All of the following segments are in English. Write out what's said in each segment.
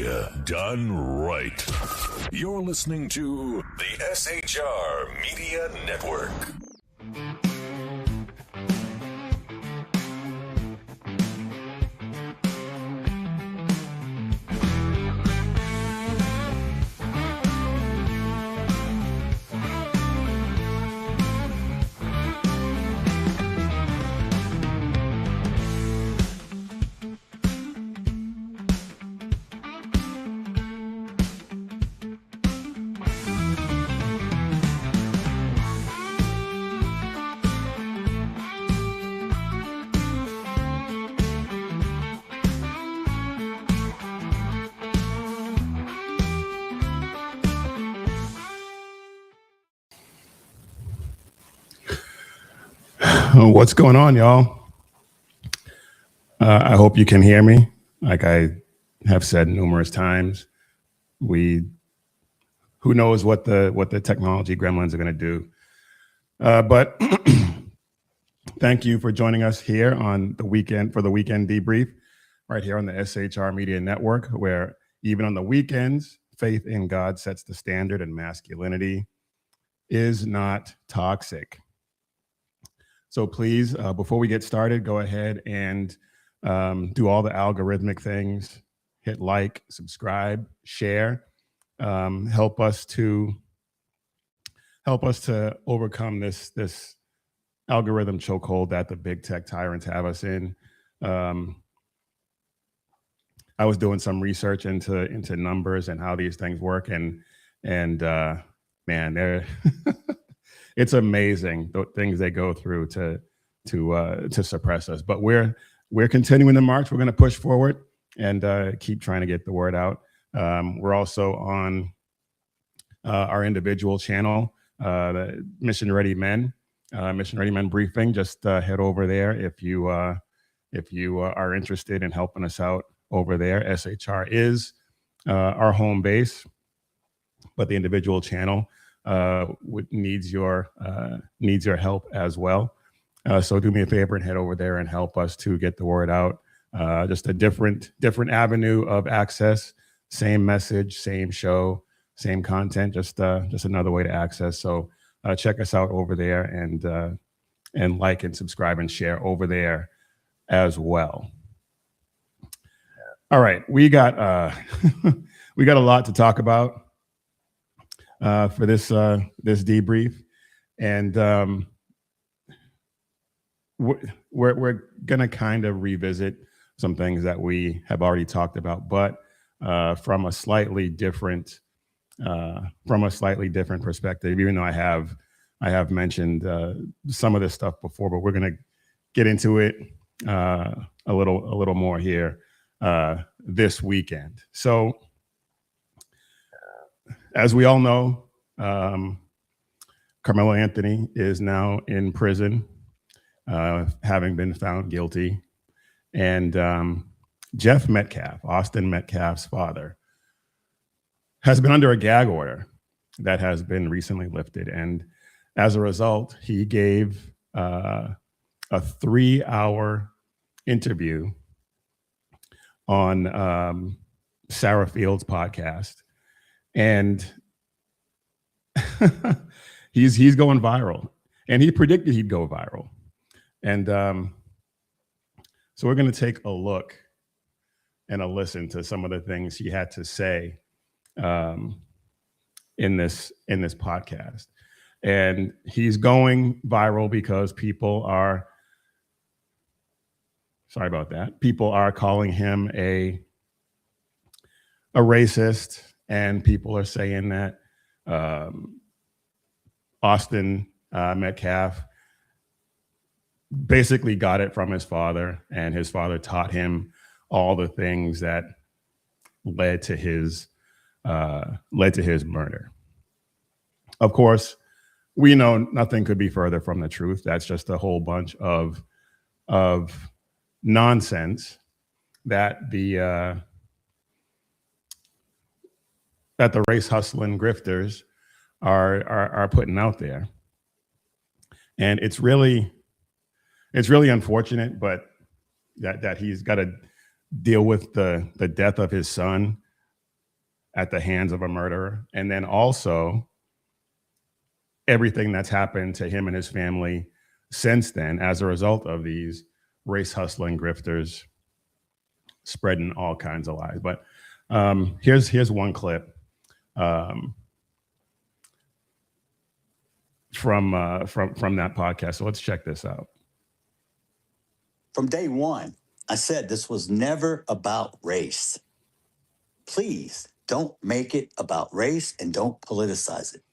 Media done right. You're listening to the SHR Media Network. What's going on, y'all? I hope you can hear me. Like I have said numerous times, who knows what the technology gremlins are going to do. But thank you for joining us here on the weekend for the weekend debrief, right here on the SHR Media Network, where even on the weekends, faith in God sets the standard and masculinity is not toxic. So please, before we get started, go ahead and do all the algorithmic things. Hit like, subscribe, share. Help us to overcome this algorithm chokehold that the big tech tyrants have us in. I was doing some research into numbers and how these things work, and man, they're it's amazing the things they go through to suppress us. But we're continuing the march. We're going to push forward and keep trying to get the word out. We're also on our individual channel, the Mission Ready Men briefing. Just head over there if you are interested in helping us out over there. SHR is our home base, but the individual channel needs your help as well. So do me a favor and head over there and help us to get the word out. Just a different avenue of access, same message, same show, same content, just another way to access. So check us out over there and like and subscribe and share over there as well. All right, we got a lot to talk about for this debrief, and we're gonna kind of revisit some things that we have already talked about, but from a slightly different perspective. Even though I have mentioned some of this stuff before, but we're gonna get into it a little more here this weekend. So, as we all know, Carmelo Anthony is now in prison, having been found guilty. And Jeff Metcalf, Austin Metcalf's father, has been under a gag order that has been recently lifted. And as a result, he gave a 3-hour interview on Sarah Field's podcast. And he's going viral, and he predicted he'd go viral. And so we're going to take a look and a listen to some of the things he had to say in this podcast. And he's going viral because people are calling him a racist. And people are saying that Austin Metcalf basically got it from his father, and his father taught him all the things that led to his murder. Of course, we know nothing could be further from the truth. That's just a whole bunch of nonsense that the race hustling grifters are putting out there. And it's really unfortunate, but that he's got to deal with the death of his son at the hands of a murderer. And then also everything that's happened to him and his family since then as a result of these race hustling grifters spreading all kinds of lies. But here's one clip from that podcast. So let's check this out. From day one, I said this was never about race. Please don't make it about race and don't politicize it.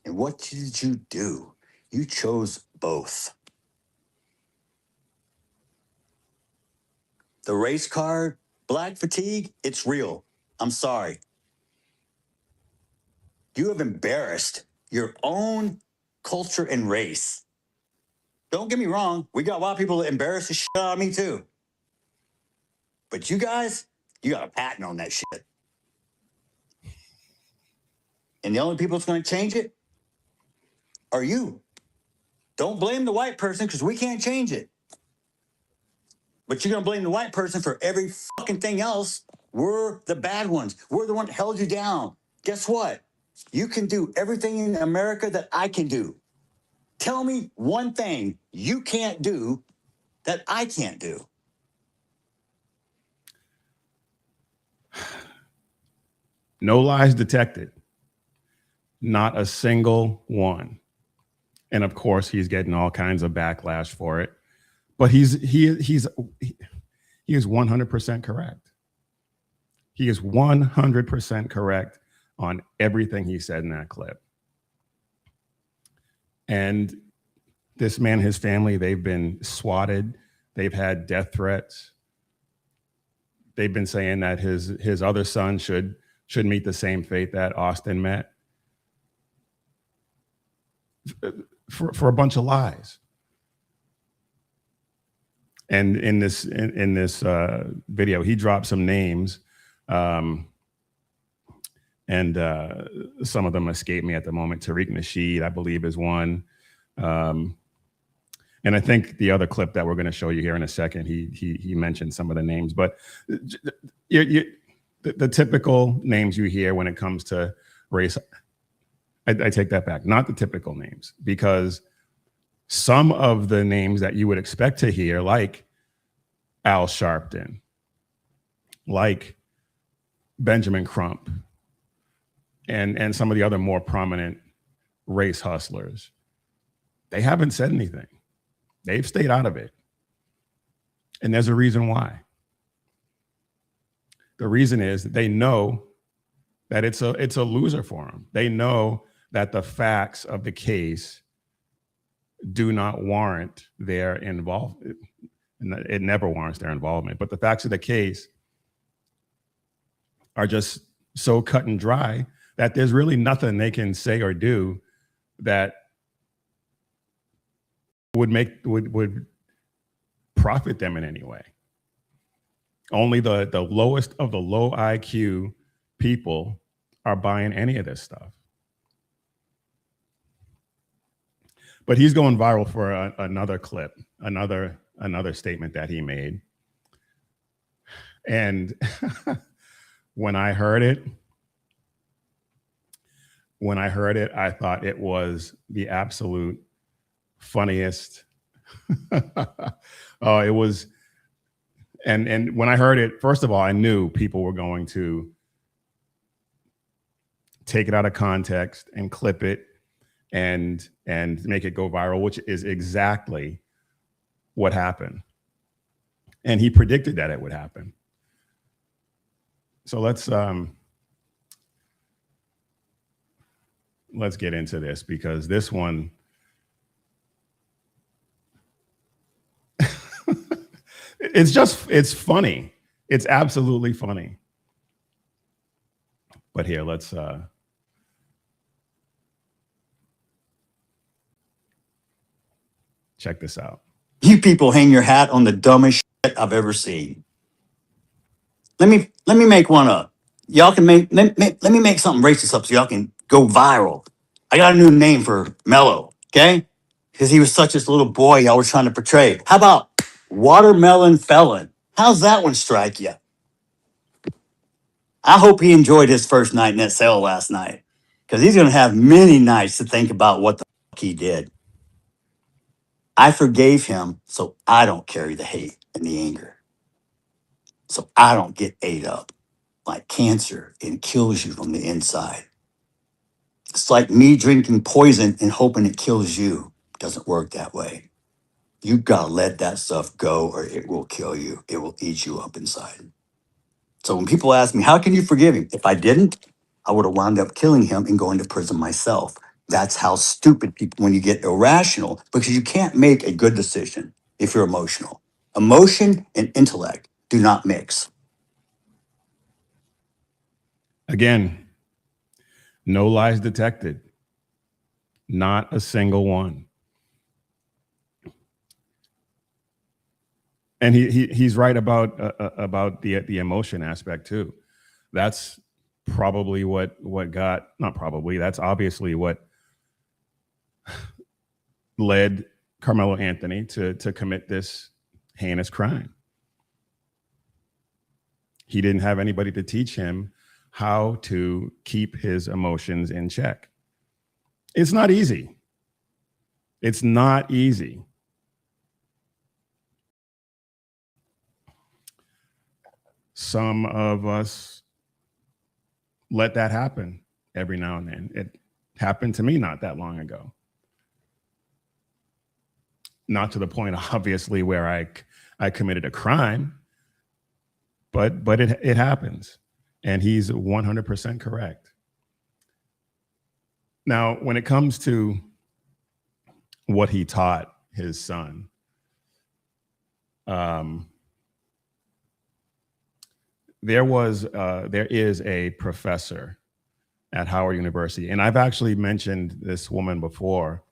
And what did you do? You chose both. The race card, black fatigue, it's real. I'm sorry. You have embarrassed your own culture and race. Don't get me wrong, we got a lot of people that embarrass the shit out of me too. But you guys, you got a patent on that shit. And the only people that's going to change it are you. Don't blame the white person because we can't change it. But you're going to blame the white person for every fucking thing else. We're the bad ones. We're the one that held you down. Guess what? You can do everything in America that I can do. Tell me one thing you can't do that I can't do. No lies detected. Not a single one. And of course, he's getting all kinds of backlash for it. But he is 100% correct. He is 100% correct on everything he said in that clip. And this man, his family, they've been swatted. They've had death threats. They've been saying that his other son should meet the same fate that Austin met for a bunch of lies. And in this video, he dropped some names, and some of them escape me at the moment. Tariq Nasheed, I believe, is one. And I think the other clip that we're going to show you here in a second, he mentioned some of the names. But the typical names you hear when it comes to race, I take that back. Not the typical names, because some of the names that you would expect to hear, like Al Sharpton, like Benjamin Crump, and some of the other more prominent race hustlers, they haven't said anything. They've stayed out of it. And there's a reason why. The reason is that they know that it's a loser for them. They know that the facts of the case do not warrant their involvement. It never warrants their involvement. But the facts of the case are just so cut and dry that there's really nothing they can say or do that would profit them in any way. Only the lowest of the low IQ people are buying any of this stuff. But he's going viral for another clip, another statement that he made. And when I heard it, I thought it was the absolute funniest. Oh, it was. And when I heard it, first of all, I knew people were going to take it out of context and clip it and make it go viral, which is exactly what happened. And he predicted that it would happen. So let's get into this, because this one, it's funny. It's absolutely funny. But here, let's check this out. You people hang your hat on the dumbest shit I've ever seen. Let me make one up. Y'all can let me make something racist up so y'all can go viral. I got a new name for Mello, okay? Because he was such this little boy y'all were trying to portray. How about Watermelon Felon? How's that one strike you? I hope he enjoyed his first night in that cell last night, because he's going to have many nights to think about what the fuck he did. I forgave him so I don't carry the hate and the anger. So I don't get ate up like cancer and kills you from the inside. It's like me drinking poison and hoping it kills you. It doesn't work that way. You gotta let that stuff go or it will kill you. It will eat you up inside. So when people ask me, how can you forgive him? If I didn't, I would have wound up killing him and going to prison myself. That's how stupid people, when you get irrational, because you can't make a good decision if you're emotional. Emotion and intellect do not mix. Again, no lies detected. Not a single one. And he's right about the emotion aspect too. That's probably what got, not probably, that's obviously what led Carmelo Anthony to commit this heinous crime. He didn't have anybody to teach him how to keep his emotions in check. It's not easy. It's not easy. Some of us let that happen every now and then. It happened to me not that long ago. Not to the point, obviously, where I committed a crime, but it happens. And he's 100% correct. Now, when it comes to what he taught his son, there is a professor at Howard University, and I've actually mentioned this woman before,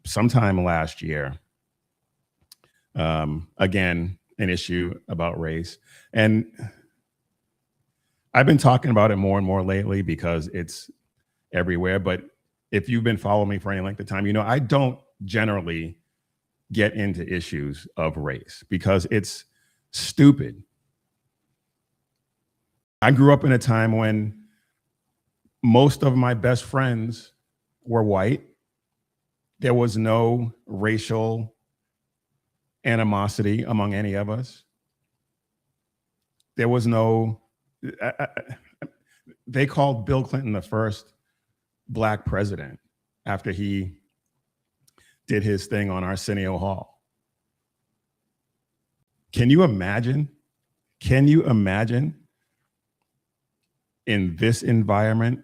sometime last year. Again, an issue about race, and I've been talking about it more and more lately because it's everywhere. But if you've been following me for any length of time, you know I don't generally get into issues of race because it's stupid. I grew up in a time when most of my best friends were white. There was no racial animosity among any of us. There was no, they called Bill Clinton the first Black president after he did his thing on Arsenio Hall. Can you imagine? Can you imagine in this environment,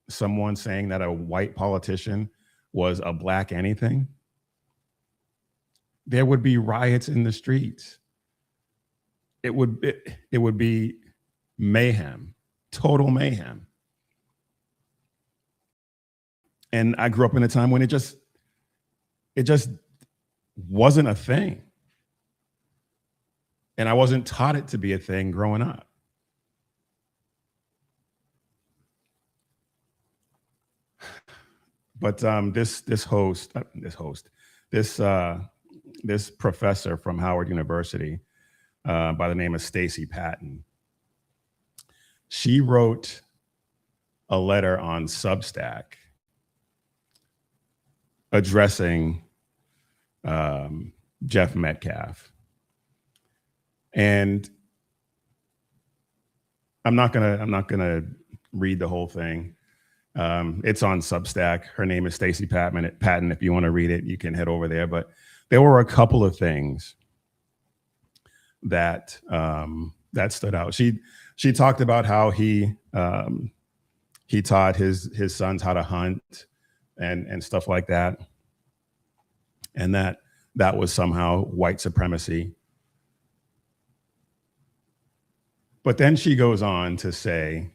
someone saying that a white politician was a Black anything? There would be riots in the streets. It would be mayhem, total mayhem. And I grew up in a time when it just wasn't a thing. And I wasn't taught it to be a thing growing up. But this professor from Howard University by the name of Stacy Patton, she wrote a letter on Substack addressing Jeff Metcalf. And I'm not gonna read the whole thing. It's on Substack. Her name is Stacy Patton. If you want to read it, you can head over there. But there were a couple of things that that stood out. She talked about how he taught his sons how to hunt and stuff like that, and that was somehow white supremacy. But then she goes on to say,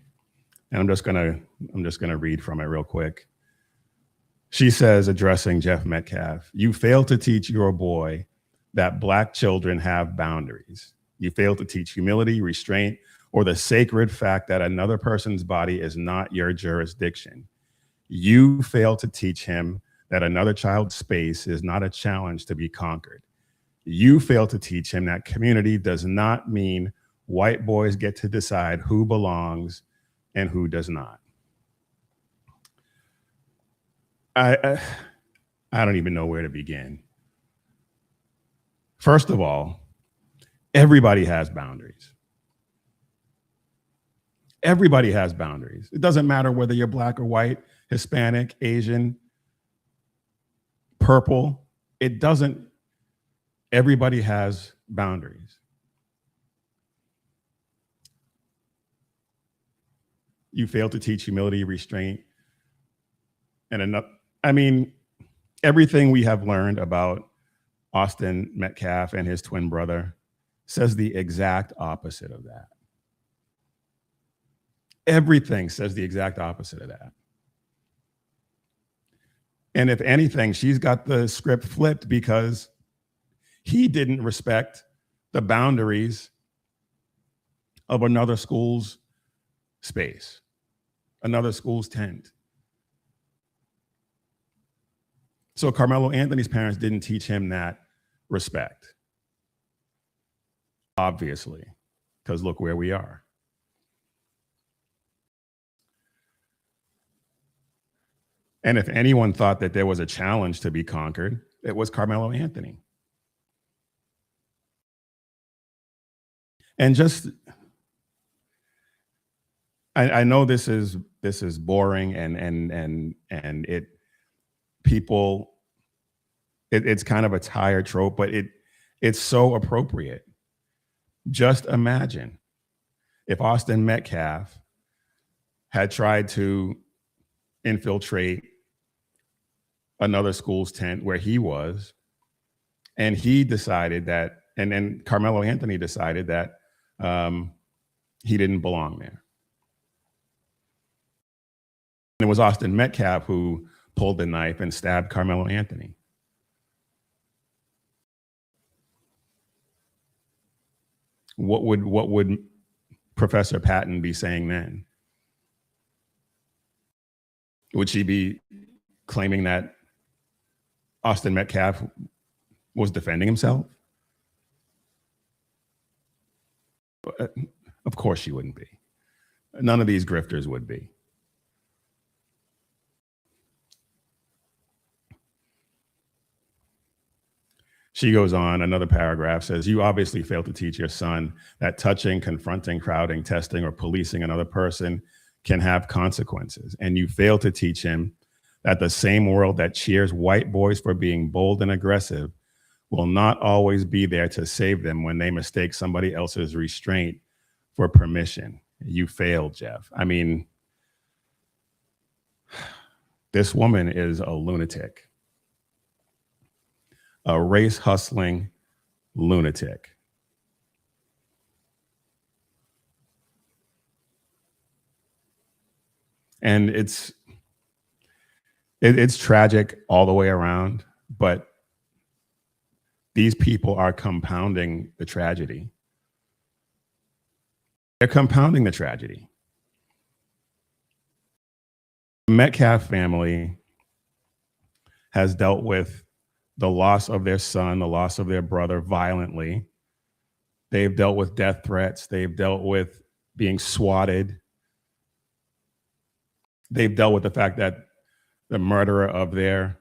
and I'm just gonna read from it real quick. She says, addressing Jeff Metcalf, "You fail to teach your boy that Black children have boundaries. You fail to teach humility, restraint, or the sacred fact that another person's body is not your jurisdiction. You fail to teach him that another child's space is not a challenge to be conquered. You fail to teach him that community does not mean white boys get to decide who belongs and who does not. I don't even know where to begin. First of all, everybody has boundaries. Everybody has boundaries. It doesn't matter whether you're black or white, Hispanic, Asian, purple. It doesn't. Everybody has boundaries. You fail to teach humility, restraint, and enough. I mean, everything we have learned about Austin Metcalf and his twin brother says the exact opposite of that. Everything says the exact opposite of that. And if anything, she's got the script flipped because he didn't respect the boundaries of another school's space, another school's tent. So Carmelo Anthony's parents didn't teach him that respect, obviously, because look where we are. And if anyone thought that there was a challenge to be conquered, it was Carmelo Anthony. And just, I know this is boring and it people, it's kind of a tired trope, but it's so appropriate. Just imagine if Austin Metcalf had tried to infiltrate another school's tent where he was, and he decided that, and then Carmelo Anthony decided that he didn't belong there. And it was Austin Metcalf who pulled the knife and stabbed Carmelo Anthony. What would Professor Patton be saying then? Would she be claiming that Austin Metcalf was defending himself? Of course she wouldn't be. None of these grifters would be. She goes on, another paragraph says, you obviously failed to teach your son that touching, confronting, crowding, testing, or policing another person can have consequences. And you fail to teach him that the same world that cheers white boys for being bold and aggressive will not always be there to save them when they mistake somebody else's restraint for permission. You failed, Jeff. I mean, this woman is a lunatic. A race hustling lunatic. And it's tragic all the way around, but these people are compounding the tragedy. They're compounding the tragedy. The Metcalf family has dealt with the loss of their son, the loss of their brother violently. They've dealt with death threats. They've dealt with being swatted. They've dealt with the fact that the murderer of their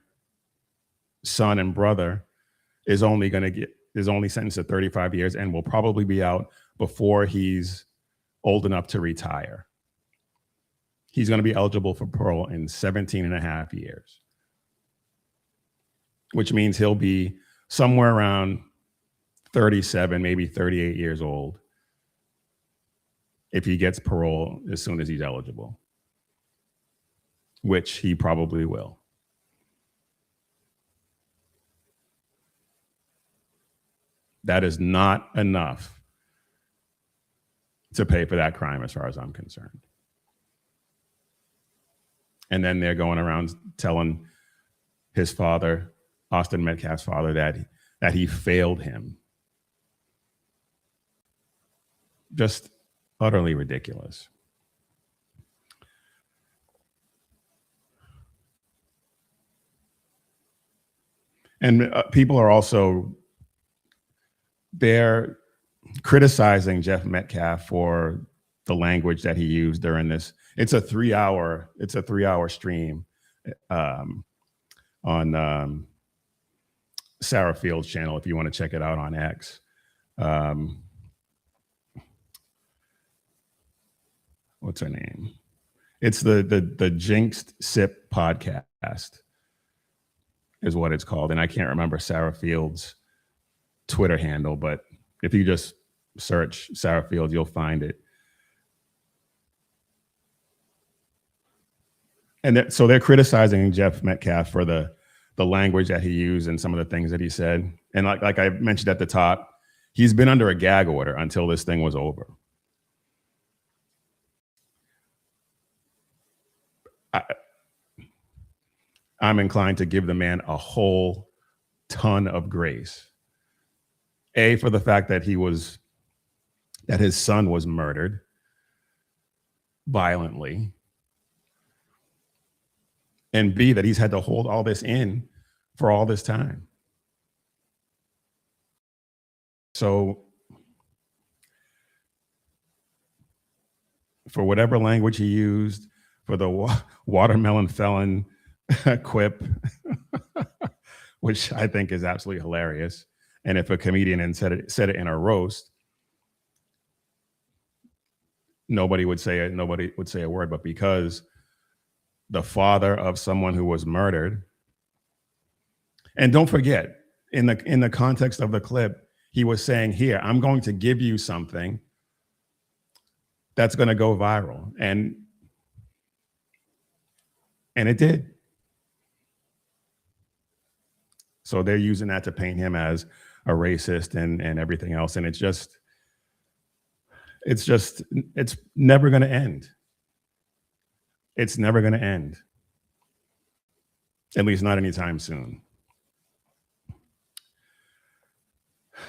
son and brother is only sentenced to 35 years and will probably be out before he's old enough to retire. He's going to be eligible for parole in 17 and a half years, which means he'll be somewhere around 37, maybe 38 years old if he gets parole as soon as he's eligible, which he probably will. That is not enough to pay for that crime as far as I'm concerned. And then they're going around telling his father, Austin Metcalf's father, that he failed him. Just utterly ridiculous. And people are also, they're criticizing Jeff Metcalf for the language that he used during this. It's a 3-hour stream on Sarah Field's channel if you want to check it out on X. What's her name? It's the Jinxed Sip podcast is what it's called. And I can't remember Sarah Field's Twitter handle, but if you just search Sarah Fields, you'll find it. And so they're criticizing Jeff Metcalf for the language that he used and some of the things that he said. And like I mentioned at the top, he's been under a gag order until this thing was over. I'm inclined to give the man a whole ton of grace. A, for the fact that his son was murdered violently. And B, that he's had to hold all this in for all this time. So for whatever language he used, for the watermelon felon quip, which I think is absolutely hilarious. And if a comedian said it in a roast, nobody would say it. Nobody would say a word. But because the father of someone who was murdered, and don't forget, in the context of the clip, he was saying, "Here, I'm going to give you something that's going to go viral," and it did. So they're using that to paint him as a racist and everything else. And it's never going to end. It's never going to end. At least not anytime soon.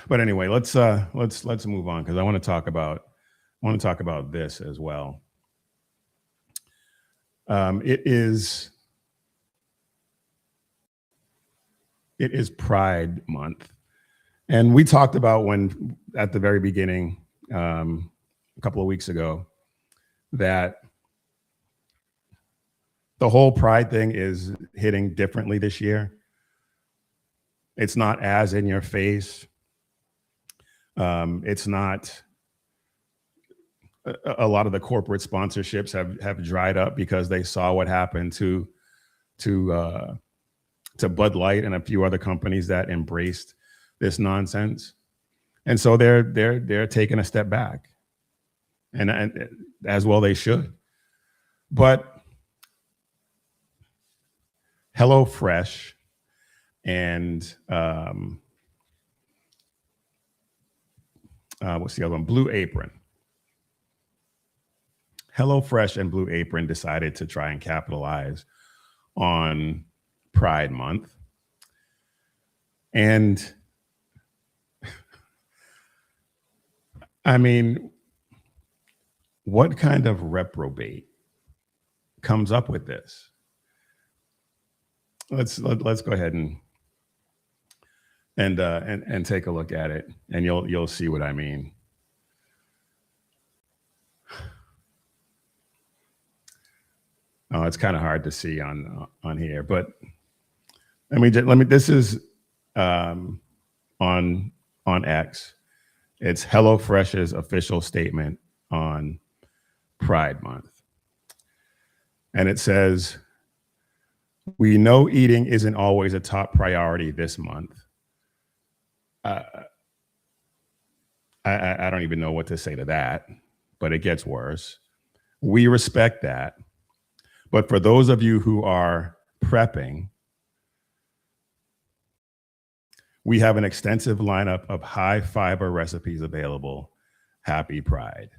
But anyway, let's move on, because I want to talk about this as well. It is Pride Month. And we talked about at the very beginning, a couple of weeks ago, that the whole Pride thing is hitting differently this year. It's not as in your face. It's not, a lot of the corporate sponsorships have dried up because they saw what happened to Bud Light and a few other companies that embraced this nonsense. And so they're taking a step back, and as well they should. But HelloFresh and what's the other one? Blue Apron. HelloFresh and Blue Apron decided to try and capitalize on Pride Month. And I mean, what kind of reprobate comes up with this? Let's go ahead and take a look at it, and you'll see what I mean. Oh, it's kind of hard to see on here, but let me. This is on X. It's HelloFresh's official statement on Pride Month, and it says, "We know eating isn't always a top priority this month." I don't even know what to say to that, but it gets worse. "We respect that. But for those of you who are prepping, we have an extensive lineup of high fiber recipes available. Happy Pride."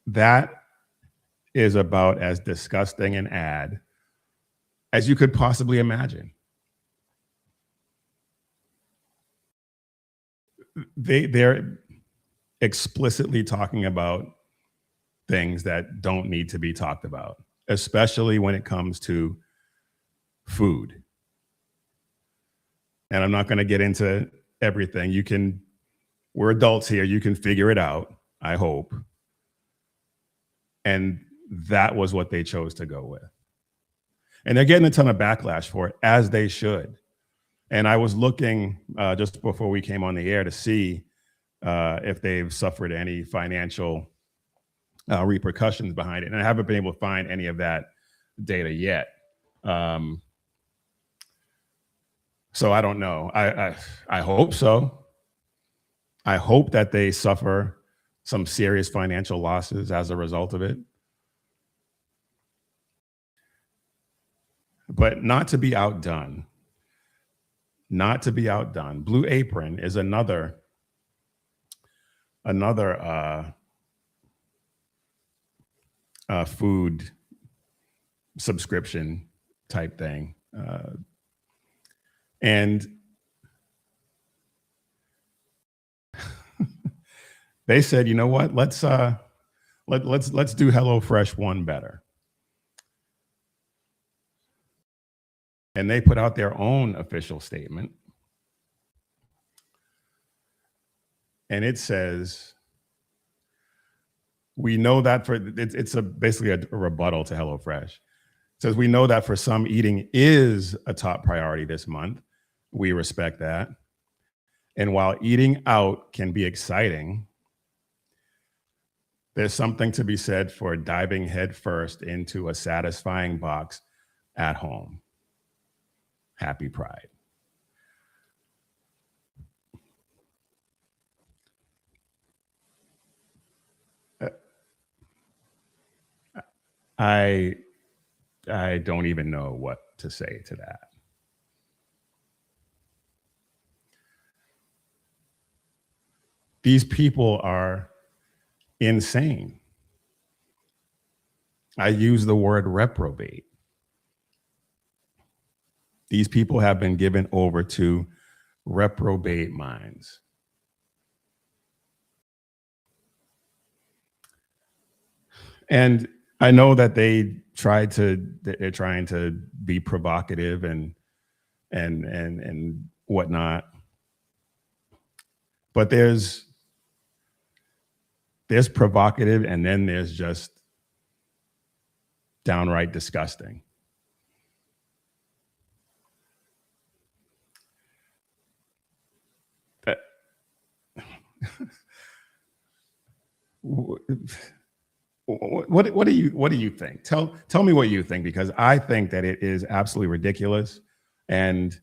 That is about as disgusting an ad as you could possibly imagine. They're explicitly talking about things that don't need to be talked about, especially when it comes to food. And I'm not going to get into everything. We're adults here. You can figure it out, I hope. And that was what they chose to go with. And they're getting a ton of backlash for it, as they should. And I was looking just before we came on the air to see if they've suffered any financial repercussions behind it. And I haven't been able to find any of that data yet. So I don't know. I hope so. I hope that they suffer some serious financial losses as a result of it. But not to be outdone. Blue Apron is another food subscription type thing. And they said, you know what, let's do HelloFresh one better. And they put out their own official statement. And it says, we know that it's basically a rebuttal to HelloFresh. It says, we know that for some, eating is a top priority this month. We respect that. And while eating out can be exciting, there's something to be said for diving headfirst into a satisfying box at home. Happy Pride. I don't even know what to say to that. These people are insane. I use the word reprobate. These people have been given over to reprobate minds. And I know that they're trying to be provocative and whatnot. But there's provocative, and then there's just downright disgusting. What do you think? Tell me what you think, because I think that it is absolutely ridiculous. And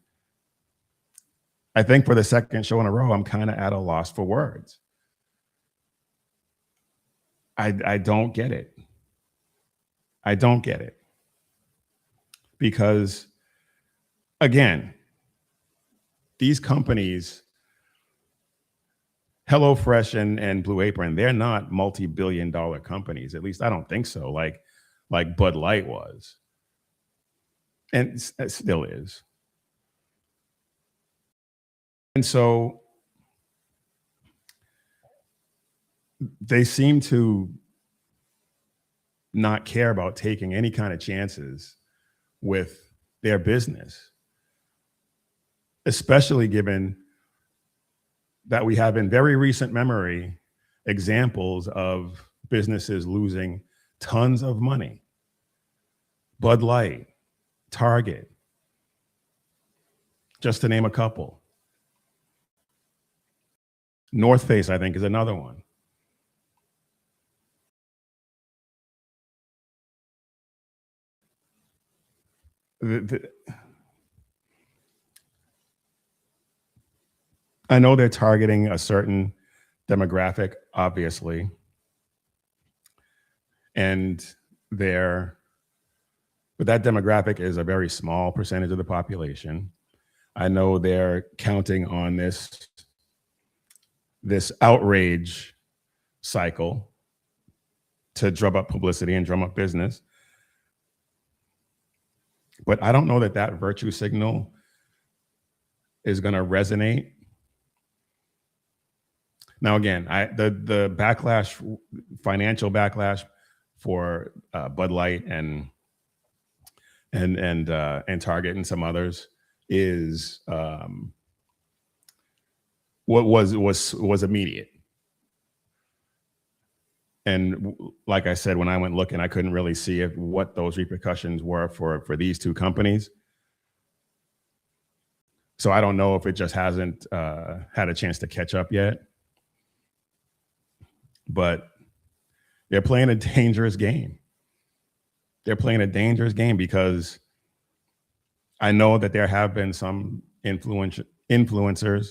I think for the second show in a row, I'm kind of at a loss for words. I don't get it. I don't get it. Because, again, these companies, HelloFresh and Blue Apron, they're not multi-billion-dollar companies. At least I don't think so, like Bud Light was. And it still is. And so they seem to not care about taking any kind of chances with their business, especially given that we have in very recent memory examples of businesses losing tons of money. Bud Light, Target, just to name a couple. North Face, I think, is another one. I know they're targeting a certain demographic, obviously, but that demographic is a very small percentage of the population. I know they're counting on this outrage cycle to drum up publicity and drum up business. But I don't know that virtue signal is going to resonate. Now, again, the backlash, financial backlash, Bud Light and Target and some others is what was immediate. And like I said, when I went looking, I couldn't really see what those repercussions were for these two companies. So I don't know if it just hasn't had a chance to catch up yet. But they're playing a dangerous game. They're playing a dangerous game because I know that there have been some influencers,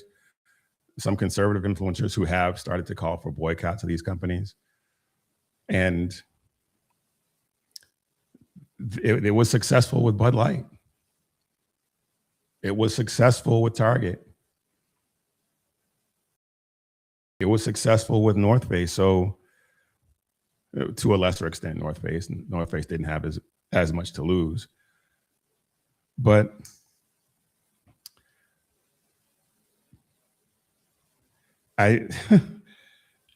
some conservative influencers who have started to call for boycotts of these companies. And it was successful with Bud Light. It was successful with Target. It was successful with North Face. So to a lesser extent, North Face didn't have as much to lose. But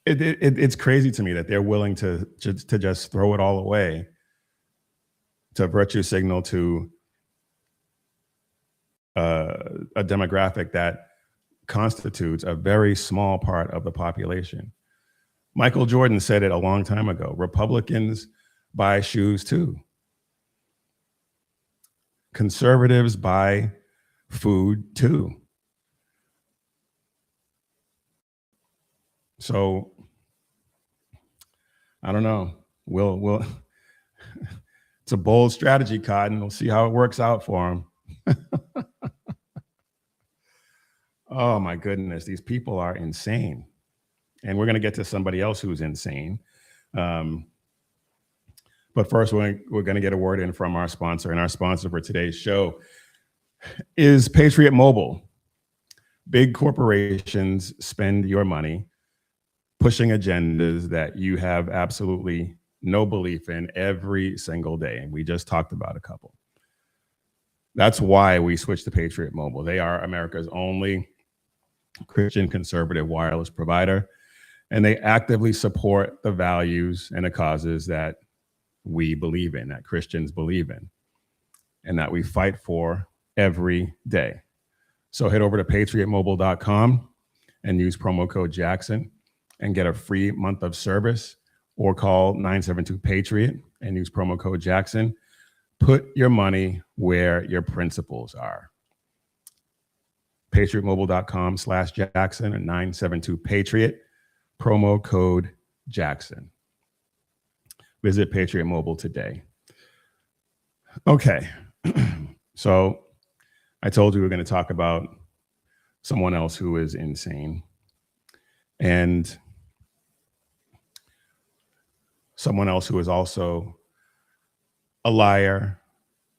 it's crazy to me that they're willing to just throw it all away to virtue signal to a demographic that constitutes a very small part of the population. Michael Jordan said it a long time ago. Republicans buy shoes too. Conservatives buy food too. So I don't know. We'll it's a bold strategy, Cotton. We'll see how it works out for him. Oh my goodness, these people are insane. And we're going to get to somebody else who's insane. But first, we're going to get a word in from our sponsor. And our sponsor for today's show is Patriot Mobile. Big corporations spend your money pushing agendas that you have absolutely no belief in every single day. And we just talked about a couple. That's why we switched to Patriot Mobile. They are America's only Christian conservative wireless provider, and they actively support the values and the causes that we believe in, that Christians believe in, and that we fight for every day. So head over to patriotmobile.com and use promo code Jackson and get a free month of service, or call 972-PATRIOT and use promo code Jackson. Put your money where your principles are. patriotmobile.com/Jackson and 972-PATRIOT, promo code Jackson. Visit Patriot Mobile today. Okay, so I told you we were going to talk about someone else who is insane, and someone else who is also a liar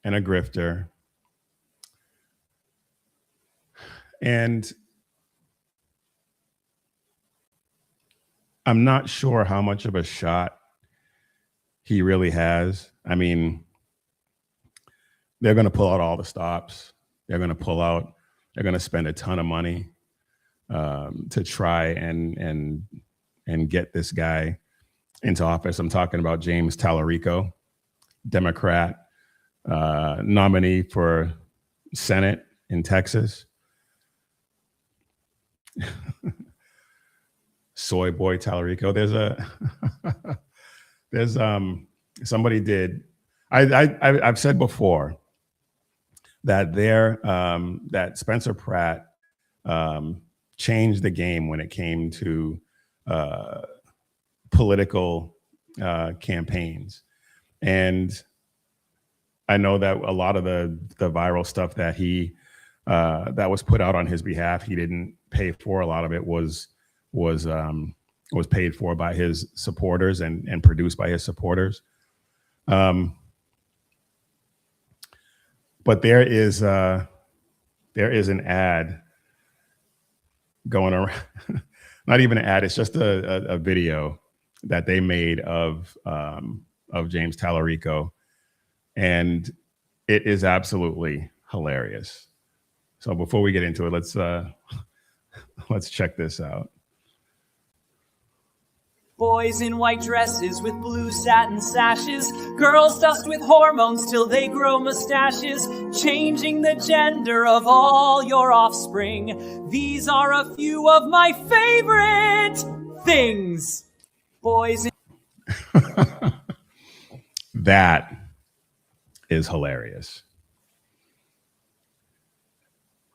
and a grifter. And I'm not sure how much of a shot he really has. I mean, they're going to pull out all the stops. They're going to spend a ton of money to try and get this guy into office. I'm talking about James Tallarico, Democrat, nominee for Senate in Texas. Soy boy Tallarico. Somebody did. I've said before that that Spencer Pratt changed the game when it came to political campaigns. And I know that a lot of the viral stuff that that was put out on his behalf, he didn't pay for. A lot of it was paid for by his supporters and produced by his supporters. But there is an ad going around, not even an ad, it's just a video that they made of James Tallarico, and it is absolutely hilarious. So before we get into it, let's check this out. Boys in white dresses with blue satin sashes, girls stuffed with hormones till they grow mustaches, changing the gender of all your offspring. These are a few of my favorite things. Boys in That is hilarious.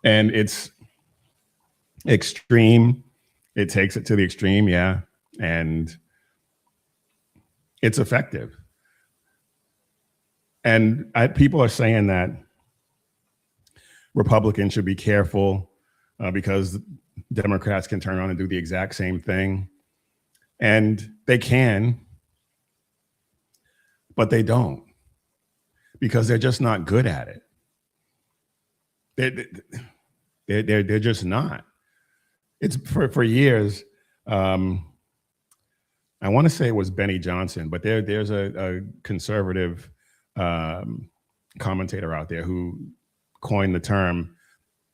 And it's extreme. It takes it to the extreme, yeah. And it's effective. And people are saying that Republicans should be careful because Democrats can turn around and do the exact same thing. And they can, but they don't, because they're just not good at it. They're just not. It's for years. I want to say it was Benny Johnson, but there's a conservative commentator out there who coined the term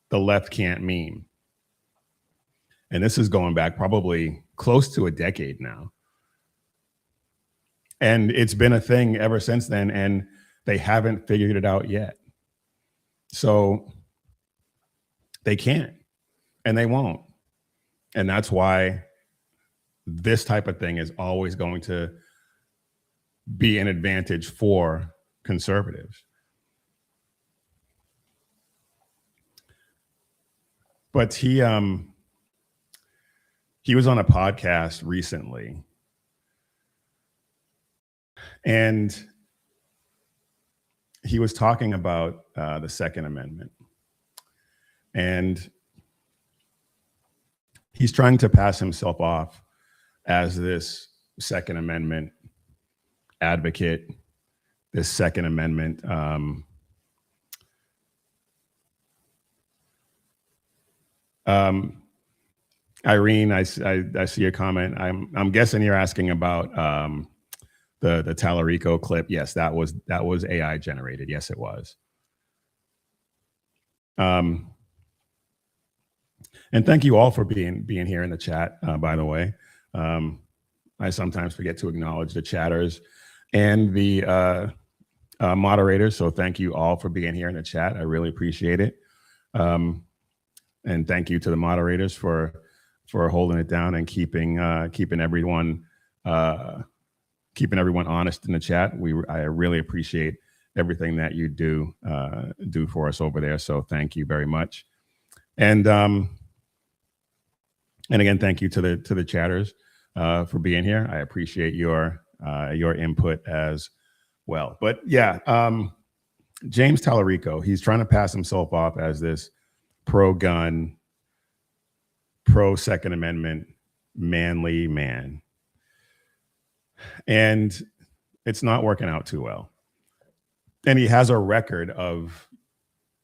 "the left can't meme," and this is going back probably close to a decade now. And it's been a thing ever since then, and they haven't figured it out yet. So they can't, and they won't. And that's why this type of thing is always going to be an advantage for conservatives. But he was on a podcast recently, and he was talking about the Second Amendment, and he's trying to pass himself off as this Second Amendment advocate, this Second Amendment Irene, I see your comment. I'm guessing you're asking about the Tallarico clip. Yes, that was AI generated. Yes, it was. And thank you all for being here in the chat. By the way, I sometimes forget to acknowledge the chatters and the moderators. So thank you all for being here in the chat. I really appreciate it. And thank you to the moderators for holding it down and keeping everyone honest in the chat. I really appreciate everything that you do for us over there. So thank you very much. And again, thank you to the chatters for being here. I appreciate your input as well. But yeah, James Tallarico, he's trying to pass himself off as this pro-gun, pro-Second Amendment, manly man. And it's not working out too well. And he has a record of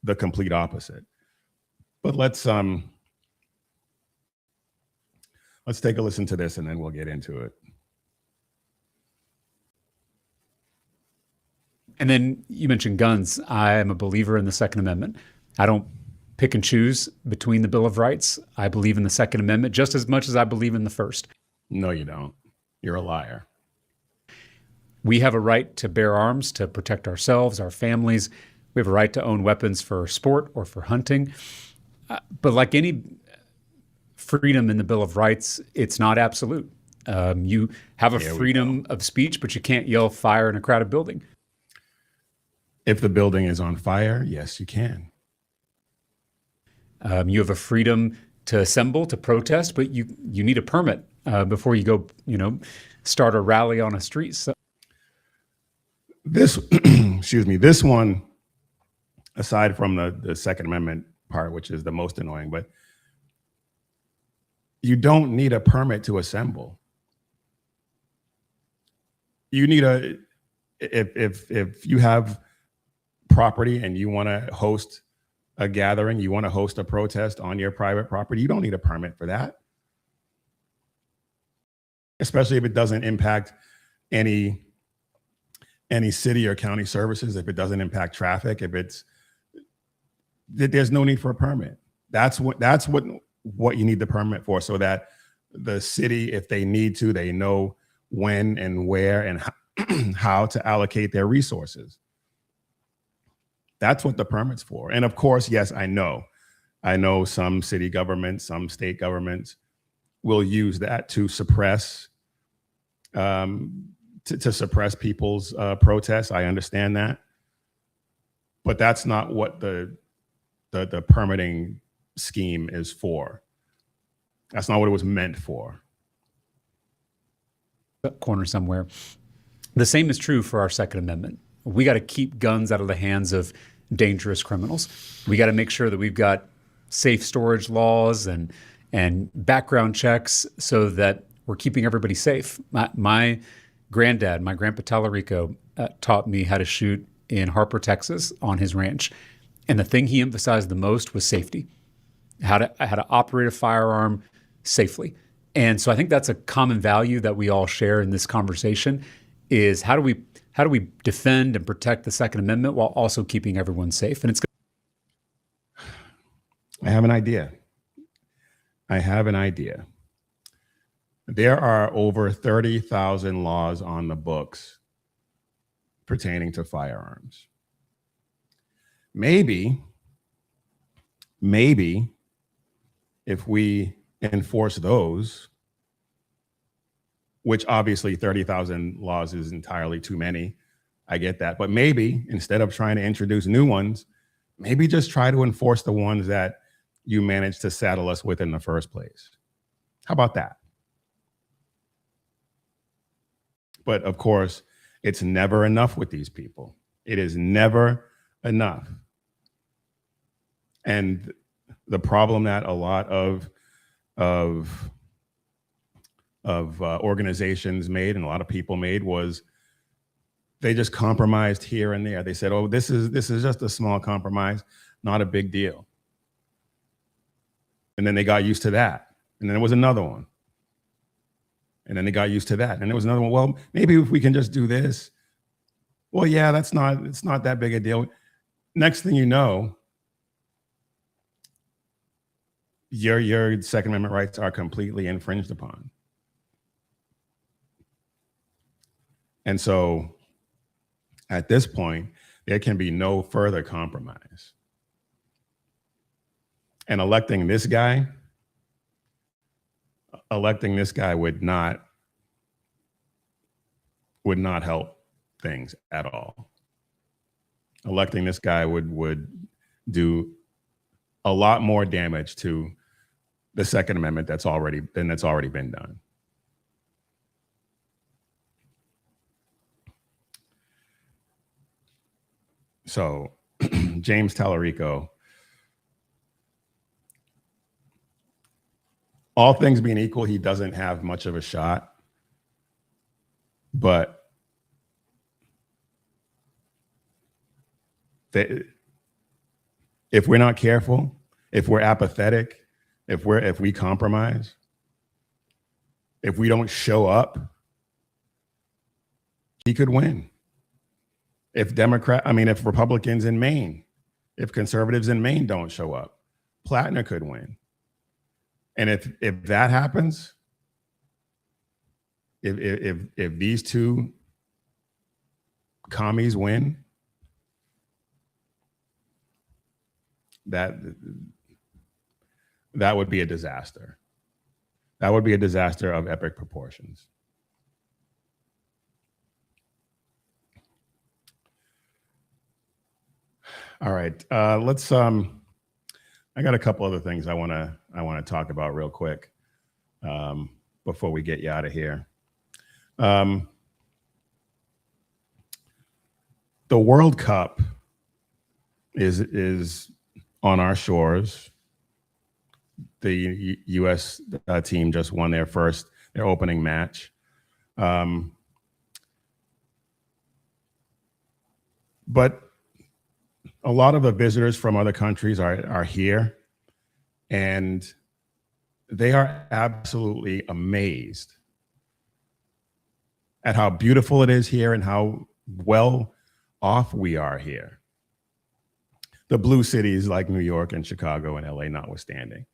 the complete opposite. But let's take a listen to this and then we'll get into it. And then you mentioned guns. I am a believer in the Second Amendment. I don't pick and choose between the Bill of Rights. I believe in the Second Amendment just as much as I believe in the First. No, you don't. You're a liar. We have a right to bear arms to protect ourselves, our families. We have a right to own weapons for sport or for hunting. But like any freedom in the Bill of Rights, it's not absolute. You have a freedom of speech, but you can't yell fire in a crowded building. If the building is on fire, yes, you can. You have a freedom to assemble, to protest, but you need a permit before you go, start a rally on a street. So this, excuse me, this one, aside from the Second Amendment part, which is the most annoying, but you don't need a permit to assemble. You need if you have property and you want to host a gathering, you want to host a protest on your private property, you don't need a permit for that. Especially if it doesn't impact any city or county services, if it doesn't impact traffic, there's no need for a permit. That's what you need the permit for, so that the city, if they need to, they know when and where and how to allocate their resources. That's what the permit's for. And of course, yes, I know some city governments, some state governments will use that to suppress to suppress people's protests. I understand that, but that's not what the permitting scheme is for. That's not what it was meant for. Corner somewhere. The same is true for our Second Amendment. We got to keep guns out of the hands of dangerous criminals. We got to make sure that we've got safe storage laws and background checks so that we're keeping everybody safe. My granddad, my grandpa Tallarico, taught me how to shoot in Harper, Texas on his ranch. And the thing he emphasized the most was safety, how to operate a firearm safely. And so I think that's a common value that we all share in this conversation is how do we defend and protect the Second Amendment while also keeping everyone safe? And it's I have an idea. There are over 30,000 laws on the books pertaining to firearms. Maybe if we enforce those, which obviously 30,000 laws is entirely too many, I get that, but maybe instead of trying to introduce new ones, maybe just try to enforce the ones that you managed to saddle us with in the first place. How about that? But of course, it's never enough with these people. It is never enough. And the problem that a lot of organizations made and a lot of people made was they just compromised here and there. They said, "Oh, this is just a small compromise, not a big deal." And then they got used to that. And then there was another one. And then they got used to that. And there was another one. Well, maybe if we can just do this. Well, yeah, it's not that big a deal. Next thing you know, your Second Amendment rights are completely infringed upon. And so at this point, there can be no further compromise. And electing this guy would not help things at all. Electing this guy would do a lot more damage to the Second Amendment that's already been done. So James Tallarico, all things being equal, he doesn't have much of a shot. But if we're not careful, if we're apathetic, if we compromise, if we don't show up, he could win. If Republicans in Maine, if conservatives in Maine don't show up, Plattner could win. And if that happens, if these two commies win, that would be a disaster. That would be a disaster of epic proportions. All right, let's. I got a couple other things I want to talk about real quick before we get you out of here. The World Cup is on our shores. The U.S. Team just won their opening match. But a lot of the visitors from other countries are here, and they are absolutely amazed at how beautiful it is here and how well off we are here. The blue cities like New York and Chicago and LA notwithstanding.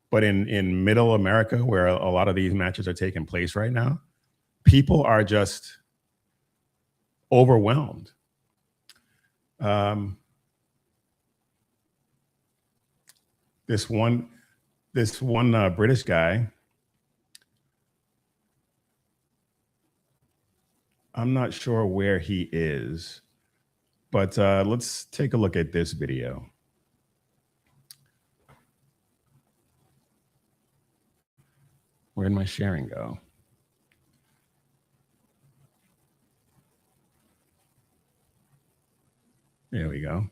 But in middle America, where a lot of these matches are taking place right now, people are just overwhelmed. This one British guy, I'm not sure where he is, but let's take a look at this video. Where'd my sharing go? There we go.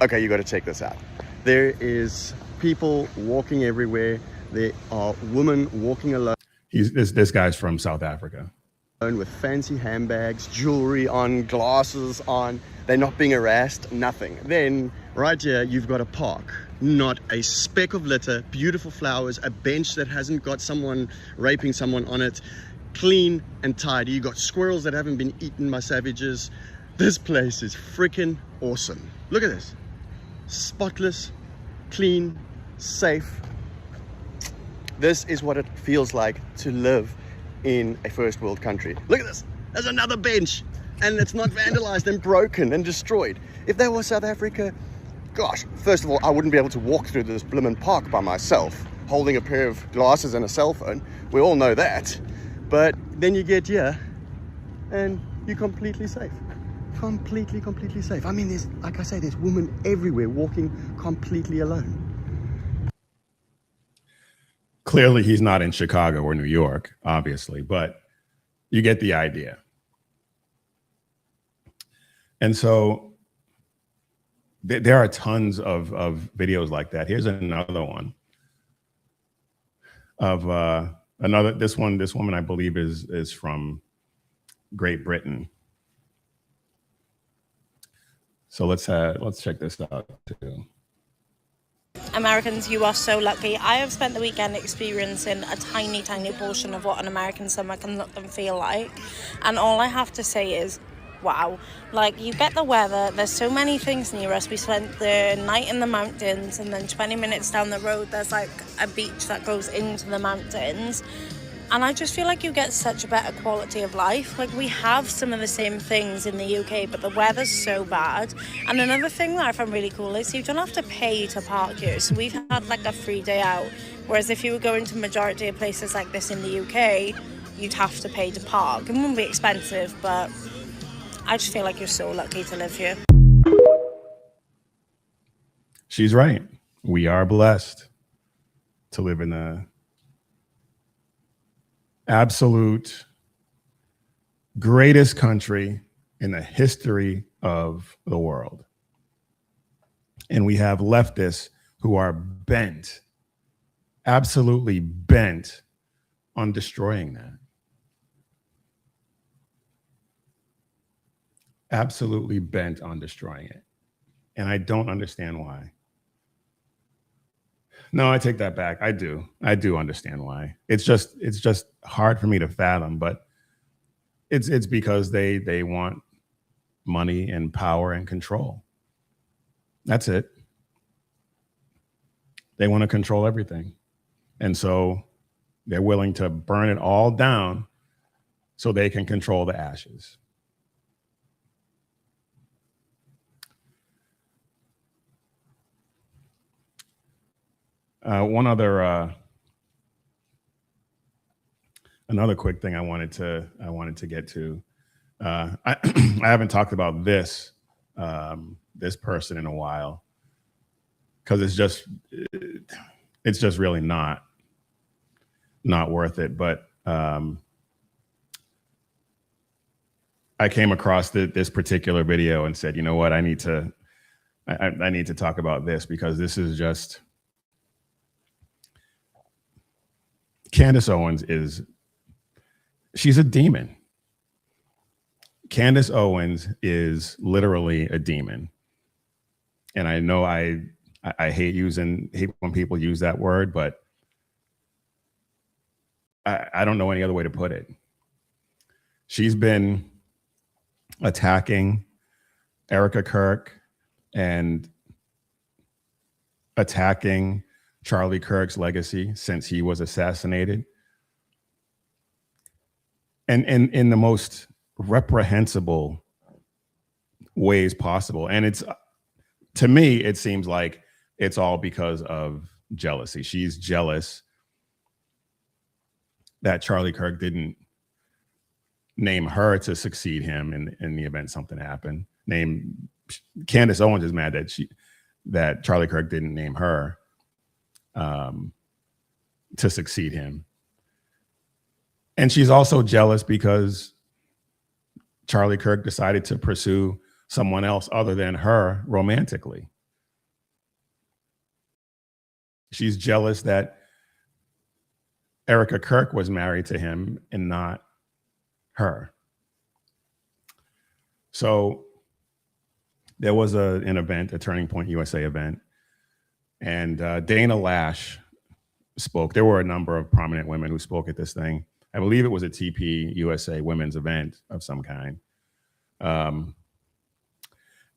Okay, you got to check this out. There is people walking everywhere. There are women walking alone. This guy's from South Africa. With fancy handbags, jewelry on, glasses on. They're not being harassed, nothing. Then right here, you've got a park. Not a speck of litter, beautiful flowers, a bench that hasn't got someone raping someone on it. Clean and tidy. You got squirrels that haven't been eaten by savages. This place is freaking awesome. Look at this. Spotless, clean, safe. This is what it feels like to live in a first world country. Look at this. There's another bench, and it's not vandalized and broken and destroyed. If that was South Africa, gosh, first of all, I wouldn't be able to walk through this blimmin' park by myself, holding a pair of glasses and a cell phone. We all know that. But then you get here, and you're completely safe. Completely safe. I mean, there's, like I say, there's women everywhere walking completely alone. Clearly, he's not in Chicago or New York, obviously, but you get the idea. And so there are tons of videos like that. Here's another one of this woman, I believe, is from Great Britain. So let's check this out too. Americans, you are so lucky. I have spent the weekend experiencing a tiny portion of what an American summer can look and feel like. And all I have to say is, wow. Like, you get the weather, there's so many things near us. We spent the night in the mountains, and then 20 minutes down the road, there's like a beach that goes into the mountains. And I just feel like you get such a better quality of life. Like, we have some of the same things in the UK, but the weather's so bad. And another thing that I find really cool is you don't have to pay to park here. So we've had like a free day out. Whereas if you were going to majority of places like this in the UK, you'd have to pay to park. It wouldn't be expensive, but I just feel like you're so lucky to live here. She's right. We are blessed to live in the absolute greatest country in the history of the world. And we have leftists who are bent, absolutely bent on destroying that. Absolutely bent on destroying it. And I don't understand why. No, I take that back. I do understand why. It's just hard for me to fathom, but it's because they want money and power and control. That's it. They want to control everything. And so they're willing to burn it all down so they can control the ashes. One other another quick thing I wanted to get to. I haven't talked about this person in a while because it's just really not worth it. But I came across this particular video and said, you know what, I need to talk about this because this is just. Candace Owens she's a demon. Candace Owens is literally a demon. And I know I hate when people use that word, but I don't know any other way to put it. She's been attacking Erica Kirk and attacking Charlie Kirk's legacy since he was assassinated, and in the most reprehensible ways possible. And it's, to me, it seems like it's all because of jealousy. She's jealous that Charlie Kirk didn't name her to succeed him in the event something happened. Candace Owens is mad that Charlie Kirk didn't name her to succeed him. And she's also jealous because Charlie Kirk decided to pursue someone else other than her romantically. She's jealous that Erica Kirk was married to him and not her. So there was an event, a Turning Point USA event, and Dana Lash spoke. There were a number of prominent women who spoke at this thing. I believe it was a TP USA women's event of some kind.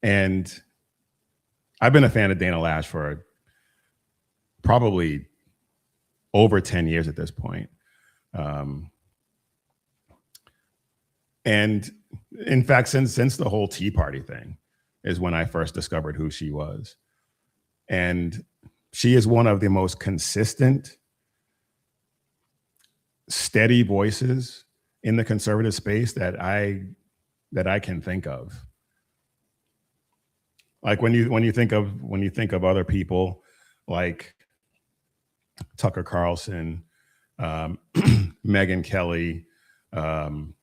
And I've been a fan of Dana Lash for probably over 10 years at this point. And in fact, since the whole Tea Party thing is when I first discovered who she was. And she is one of the most consistent, steady voices in the conservative space that I can think of. Like when you think of other people like Tucker Carlson, Megyn Kelly, and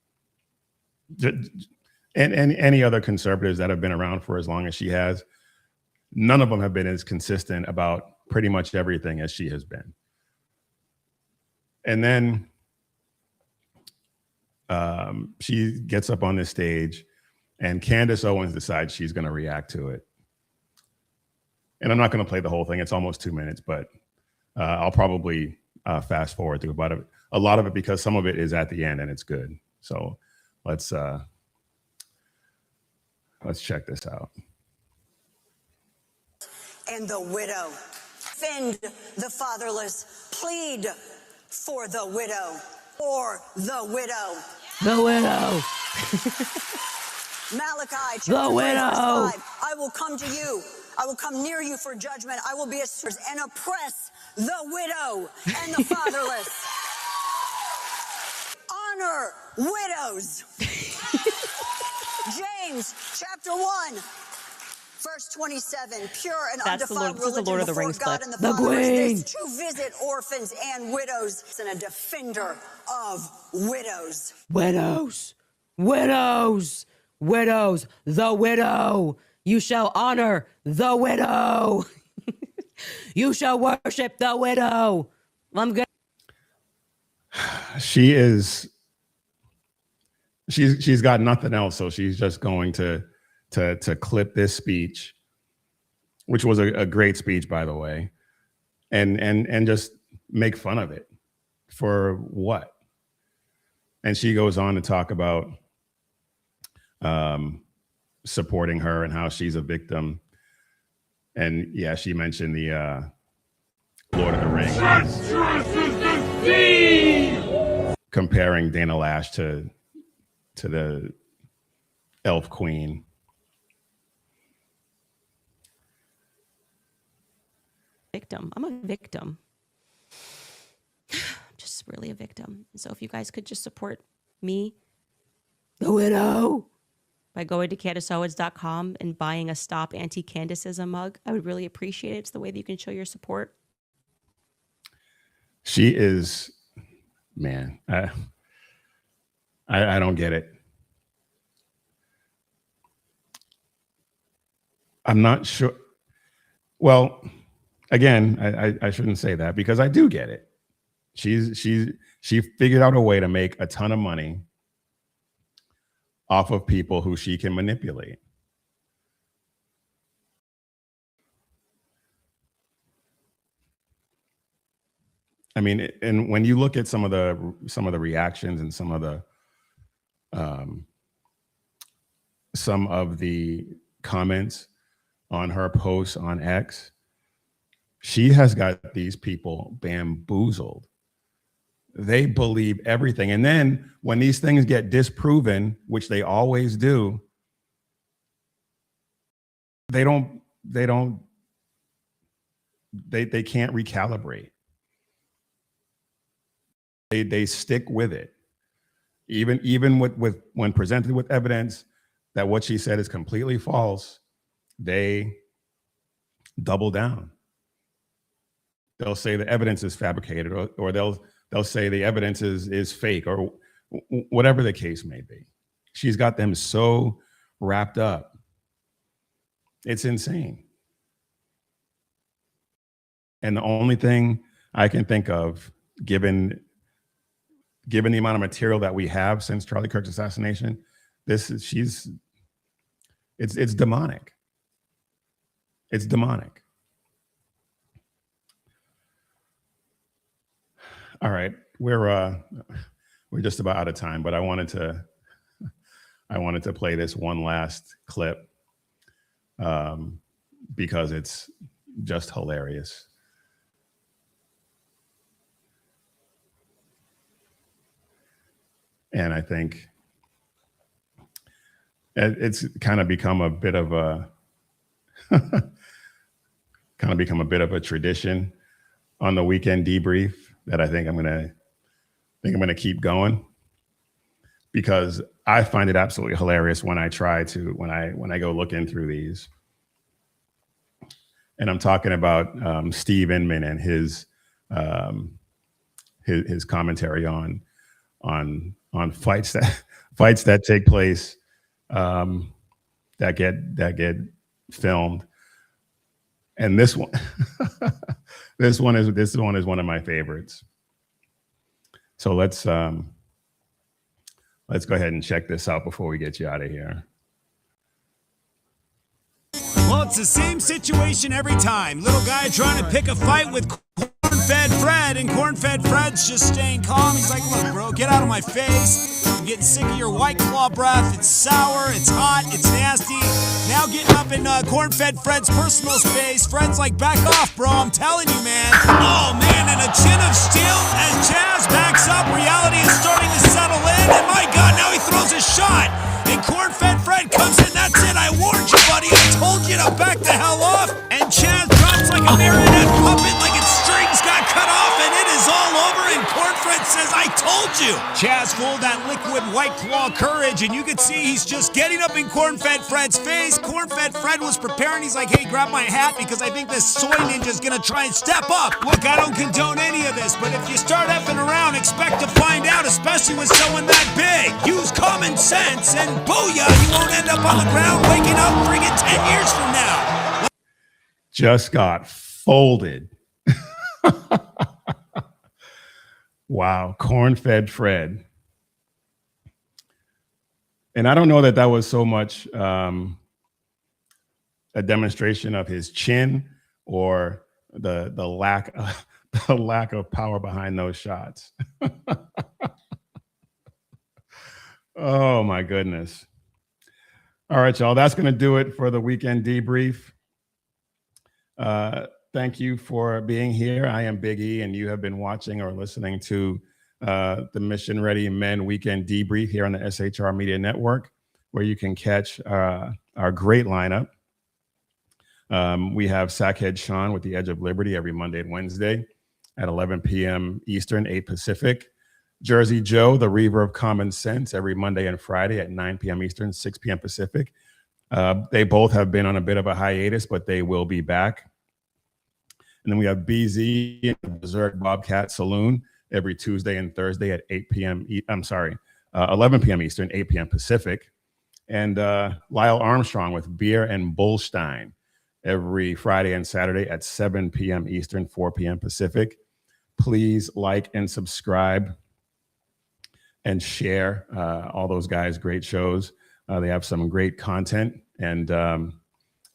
any other conservatives that have been around for as long as she has, none of them have been as consistent about pretty much everything as she has been. And then she gets up on this stage and Candace Owens decides she's going to react to it. And I'm not going to play the whole thing. It's almost 2 minutes, but I'll probably fast forward through about a lot of it because some of it is at the end and it's good. So let's check this out. And the widow. Defend the fatherless. Plead for the widow. Or the widow. The widow. Malachi The chapter 3, widow. verse 5. I will come to you. I will come near you for judgment. I will be a source and oppress the widow and the fatherless. Honor widows. James chapter 1, verse 27. Pure and That's the undefiled Lord- this is the religion Lord of the before Rings God clip. and the The Father is Queen. this, to visit orphans and widows and a defender of widows. Widows. Widows. Widows. The widow. You shall honor the widow. You shall worship the widow. I'm good. She's got nothing else, so she's just going to clip this speech, which was a great speech, by the way, and just make fun of it for what? And she goes on to talk about supporting her and how she's a victim. And yeah, she mentioned the Lord of the Rings, comparing Dana Lash to the Elf Queen. Victim. I'm a victim. I'm just really a victim. So if you guys could just support me, the widow, by going to CandaceOwens.com and buying a Stop Anti-Candaceism mug, I would really appreciate it. It's the way that you can show your support. She is, man, I don't get it. I'm not sure. Well, again, I shouldn't say that because I do get it. She figured out a way to make a ton of money off of people who she can manipulate. I mean, and when you look at some of the reactions and some of the comments on her posts on X, She has got these people bamboozled. They believe everything. And then when these things get disproven, which they always do, they can't recalibrate. They stick with it. Even with when presented with evidence that what she said is completely false, they double down. They'll say the evidence is fabricated, or they'll say the evidence is fake, or whatever the case may be. She's got them so wrapped up. It's insane. And the only thing I can think of, given the amount of material that we have since Charlie Kirk's assassination, it's demonic. It's demonic. All right, we're just about out of time, but I wanted to play this one last clip because it's just hilarious. And I think it's kind of become a bit of a tradition on the weekend debrief that I think I'm gonna keep going, because I find it absolutely hilarious when I go looking through these. And I'm talking about Steve Inman and his commentary on fights that take place that get filmed. And this one this one is one of my favorites. So let's go ahead and check this out before we get you out of here. Well, it's the same situation every time. Little guy trying to pick a fight with Corn-Fed Fred, and Corn-Fed Fred's just staying calm. He's like, look, bro, get out of my face. I'm getting sick of your White Claw breath. It's sour, it's hot, it's nasty. Now getting up in Corn-Fed Fred's personal space. Fred's like, back off, bro, I'm telling you, man. Oh, man, and a chin of steel as Chaz backs up. Reality is starting to settle in, and my God, now he throws a shot. And Corn-Fed Fred comes in, that's it, I warned you, buddy. I told you to back the hell off. And Chaz drops like a marionette puppet, like its strings got cut off, and it is all over. And Corn-Fed says, I told you. Chaz full of that liquid White Claw courage, and you can see he's just getting up in Corn-Fed Fred's face. Corn-Fed Fred was preparing. He's like, hey, grab my hat, because I think this soy ninja's gonna try and step up. Look, I don't condone any of this, but if you start effing around, expect to find out, especially with someone that big. Use common sense, and booyah, you won't end up on the ground waking up friggin' 10 years from now. Just got folded. Wow, Corn-Fed Fred. And I don't know that was so much a demonstration of his chin or the lack of power behind those shots. Oh my goodness. All right, y'all, that's going to do it for the weekend debrief. Thank you for being here. I am Big E, and you have been watching or listening to the Mission Ready Men Weekend Debrief here on the SHR Media Network, where you can catch our great lineup. We have Sackhead Sean with the Edge of Liberty every Monday and Wednesday at 11 p.m. Eastern, 8 Pacific. Jersey Joe, the Reaver of Common Sense, every Monday and Friday at 9 p.m. Eastern, 6 p.m. Pacific. They both have been on a bit of a hiatus, but they will be back. And then we have BZ and the Berserk Bobcat Saloon every Tuesday and Thursday at 11 p.m. Eastern, 8 p.m. Pacific. And Lyle Armstrong with Beer and Bullstein every Friday and Saturday at 7 p.m. Eastern, 4 p.m. Pacific. Please like and subscribe and share all those guys' great shows. They have some great content, and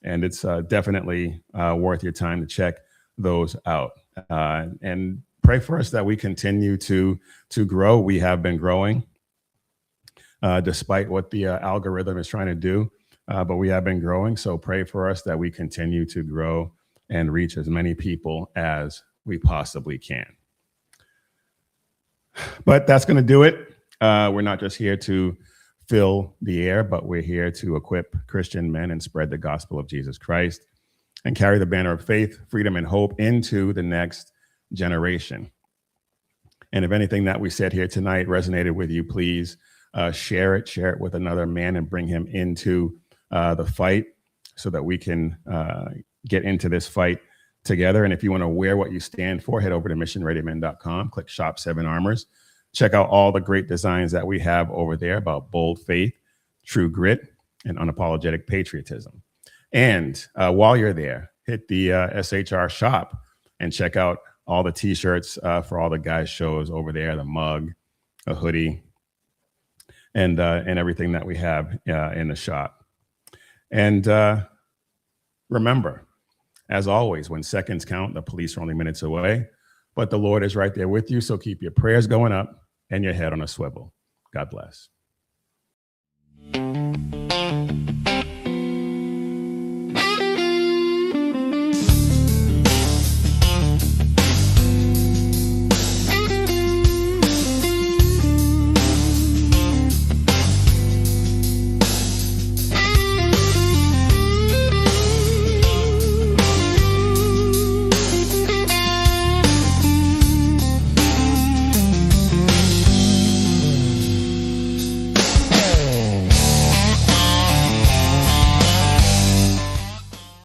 it's definitely worth your time to check those out. And pray for us that we continue to grow. We have been growing despite what the algorithm is trying to do, but we have been growing. So pray for us that we continue to grow and reach as many people as we possibly can. But that's going to do it. We're not just here to fill the air, but we're here to equip Christian men and spread the gospel of Jesus Christ and carry the banner of faith, freedom, and hope into the next generation. And if anything that we said here tonight resonated with you, please share it with another man and bring him into the fight so that we can get into this fight together. And if you want to wear what you stand for, head over to missionreadymen.com, click Shop 7 Armors. Check out all the great designs that we have over there about bold faith, true grit, and unapologetic patriotism. And while you're there, hit the SHR shop and check out all the t-shirts for all the guys' shows over there, the mug, a hoodie, and everything that we have in the shop. And remember, as always, when seconds count, the police are only minutes away, but the Lord is right there with you. So keep your prayers going up and your head on a swivel. God bless.